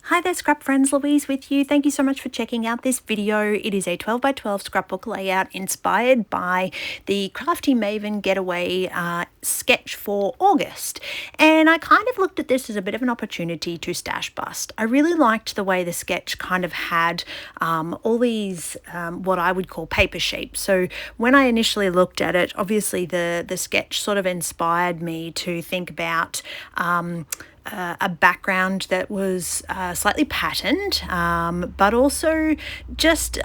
Hi there scrap friends, Louise with you. Thank you so much for checking out this video. It is a 12 by 12 scrapbook layout inspired by the Crafty Maven Getaway sketch for August. And I kind of looked at this as a bit of an opportunity to stash bust. I really liked the way the sketch kind of had all these what I would call paper shapes. So when I initially looked at it, obviously the sketch sort of inspired me to think about a background that was slightly patterned, but also just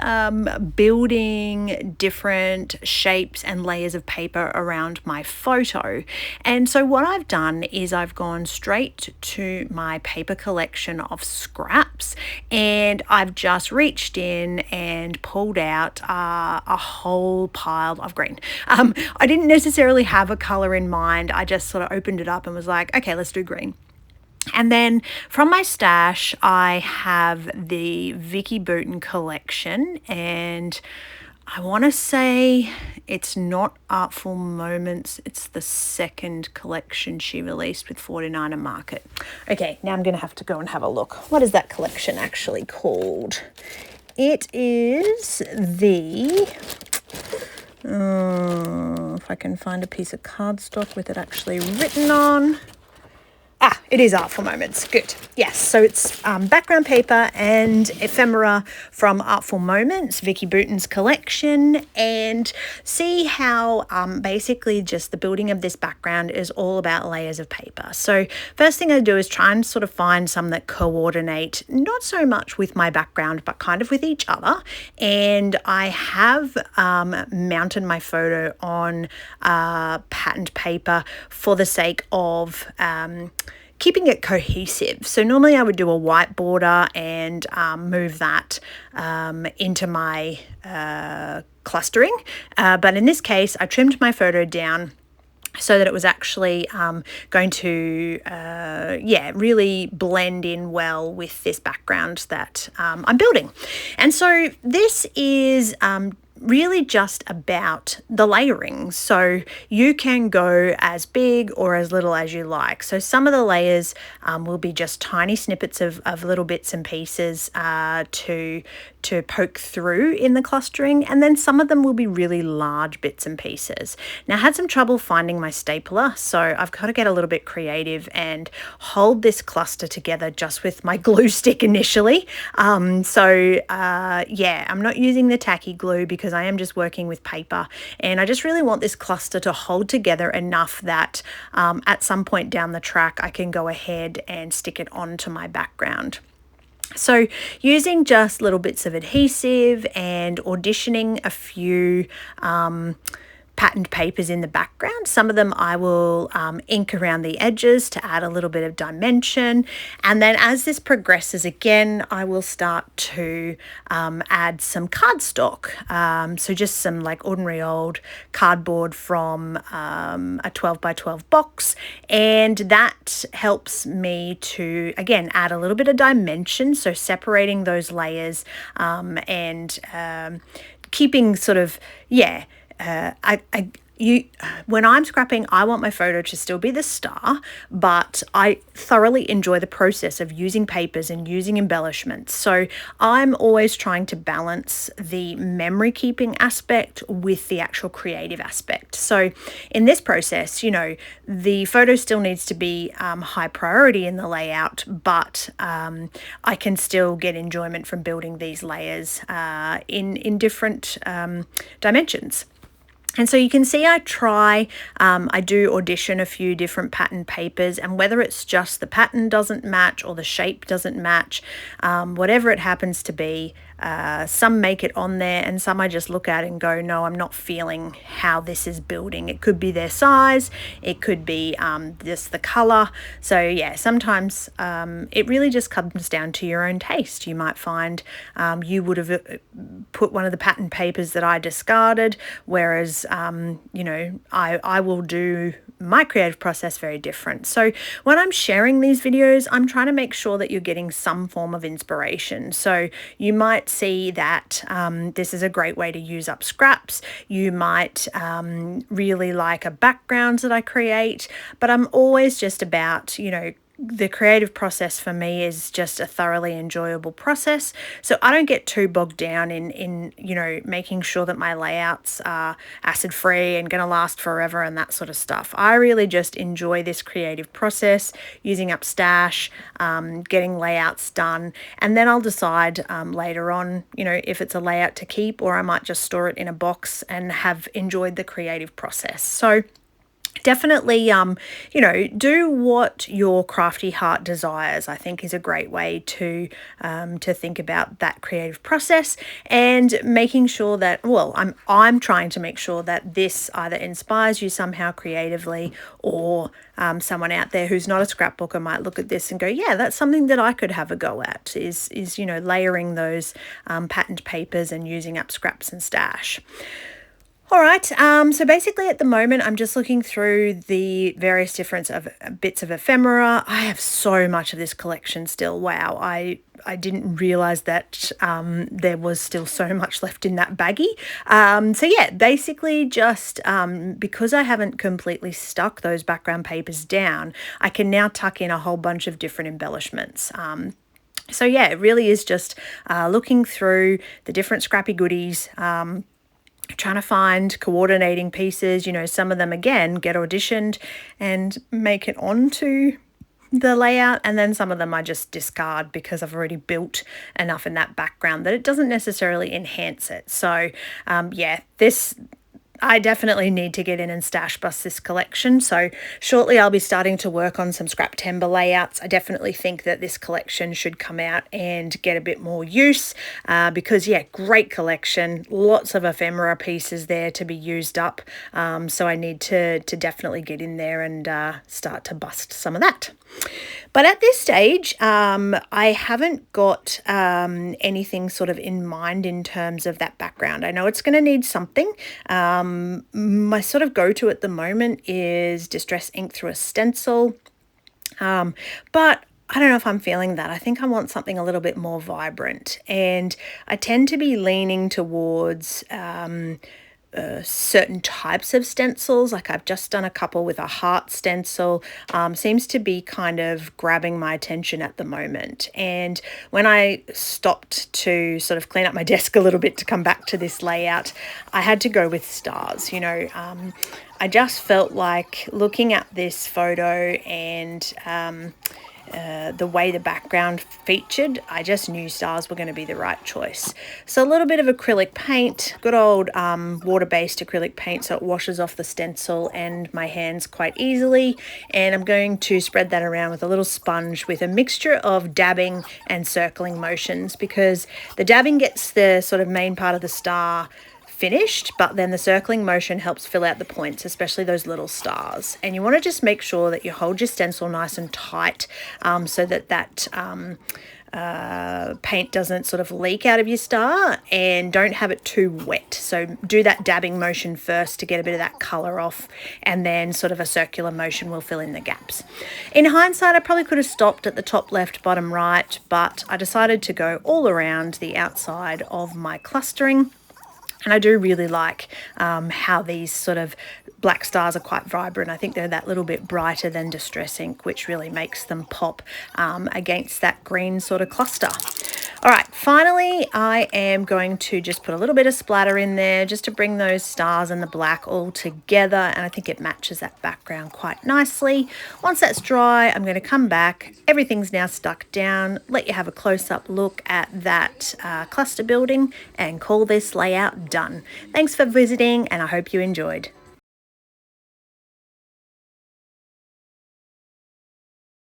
building different shapes and layers of paper around my photo. And so what I've done is I've gone straight to my paper collection of scraps, and I've just reached in and pulled out a whole pile of green. I didn't necessarily have a color in mind. I just sort of opened it up and was like, okay, let's do green. And then from my stash, I have the Vicki Boutin collection, and I want to say it's not Artful Moments. It's the second collection she released with 49er Market. Okay, now I'm going to have to go and have a look. What is that collection actually called? It is the... if I can find a piece of cardstock with it actually written on... it is Artful Moments. Good. Yes, so it's background paper and ephemera from Artful Moments, Vicki Boutin's collection, and see how basically just the building of this background is all about layers of paper. So first thing I do is try and sort of find some that coordinate, not so much with my background, but kind of with each other. And I have mounted my photo on patterned paper for the sake of keeping it cohesive. So normally I would do a white border and move that into my clustering. But in this case, I trimmed my photo down so that it was actually going to, really blend in well with this background that I'm building. And so this is really just about the layering. So you can go as big or as little as you like. So some of the layers will be just tiny snippets of little bits and pieces to poke through in the clustering, and then some of them will be really large bits and pieces. Now I had some trouble finding my stapler, so I've got to get a little bit creative and hold this cluster together just with my glue stick initially. I'm not using the tacky glue because I am just working with paper, and I just really want this cluster to hold together enough that at some point down the track I can go ahead and stick it onto my background. So using just little bits of adhesive and auditioning a few patterned papers in the background. Some of them I will ink around the edges to add a little bit of dimension. And then as this progresses again, I will start to add some cardstock. So just some like ordinary old cardboard from a 12 by 12 box. And that helps me to, again, add a little bit of dimension. So separating those layers and keeping sort of, when I'm scrapping, I want my photo to still be the star, but I thoroughly enjoy the process of using papers and using embellishments. So I'm always trying to balance the memory keeping aspect with the actual creative aspect. So in this process, the photo still needs to be high priority in the layout, but I can still get enjoyment from building these layers in different dimensions. And so you can see I do audition a few different pattern papers, and whether it's just the pattern doesn't match or the shape doesn't match, whatever it happens to be, some make it on there and some I just look at and go, no, I'm not feeling how this is building. It could be their size, it could be just the color. So yeah, sometimes it really just comes down to your own taste. You might find you would have put one of the pattern papers that I discarded, whereas I will do my creative process very different. So when I'm sharing these videos, I'm trying to make sure that you're getting some form of inspiration. So you might see that this is a great way to use up scraps. You might really like a background that I create, but I'm always just about, the creative process for me is just a thoroughly enjoyable process. So I don't get too bogged down in you know, making sure that my layouts are acid free and going to last forever and that sort of stuff. I really just enjoy this creative process, using up stash, getting layouts done, and then I'll decide later on, you know, if it's a layout to keep, or I might just store it in a box and have enjoyed the creative process. So definitely, you know, do what your crafty heart desires, I think, is a great way to think about that creative process, and making sure that, well, I'm trying to make sure that this either inspires you somehow creatively, or someone out there who's not a scrapbooker might look at this and go, yeah, that's something that I could have a go at, is you know, layering those patterned papers and using up scraps and stash. All right, so basically at the moment, I'm just looking through the various different bits of ephemera. I have so much of this collection still. Wow, I didn't realize that there was still so much left in that baggie. So yeah, basically just because I haven't completely stuck those background papers down, I can now tuck in a whole bunch of different embellishments. So yeah, it really is just looking through the different scrappy goodies, trying to find coordinating pieces. You know, some of them again get auditioned and make it onto the layout, and then some of them I just discard because I've already built enough in that background that it doesn't necessarily enhance it. So yeah, I definitely need to get in and stash bust this collection. So shortly I'll be starting to work on some scrap timber layouts. I definitely think that this collection should come out and get a bit more use because yeah, great collection, lots of ephemera pieces there to be used up. So I need to definitely get in there and start to bust some of that. But at this stage, I haven't got anything sort of in mind in terms of that background. I know it's going to need something. My sort of go-to at the moment is Distress Ink through a stencil. But I don't know if I'm feeling that. I think I want something a little bit more vibrant. And I tend to be leaning towards certain types of stencils. Like I've just done a couple with a heart stencil, seems to be kind of grabbing my attention at the moment. And when I stopped to sort of clean up my desk a little bit to come back to this layout, I had to go with stars. You know, I just felt like looking at this photo and the way the background featured, I just knew stars were going to be the right choice. So a little bit of acrylic paint, good old water-based acrylic paint, so it washes off the stencil and my hands quite easily. And I'm going to spread that around with a little sponge with a mixture of dabbing and circling motions, because the dabbing gets the sort of main part of the star finished, but then the circling motion helps fill out the points, especially those little stars. And you want to just make sure that you hold your stencil nice and tight, so that paint doesn't sort of leak out of your star, and don't have it too wet. So do that dabbing motion first to get a bit of that color off, and then sort of a circular motion will fill in the gaps. In hindsight, I probably could have stopped at the top left, bottom right, but I decided to go all around the outside of my clustering. And I do really like how these sort of black stars are quite vibrant. I think they're that little bit brighter than Distress Ink, which really makes them pop against that green sort of cluster. All right, finally, I am going to just put a little bit of splatter in there just to bring those stars and the black all together. And I think it matches that background quite nicely. Once that's dry, I'm going to come back. Everything's now stuck down. Let you have a close-up look at that cluster building and call this layout done. Thanks for visiting, and I hope you enjoyed.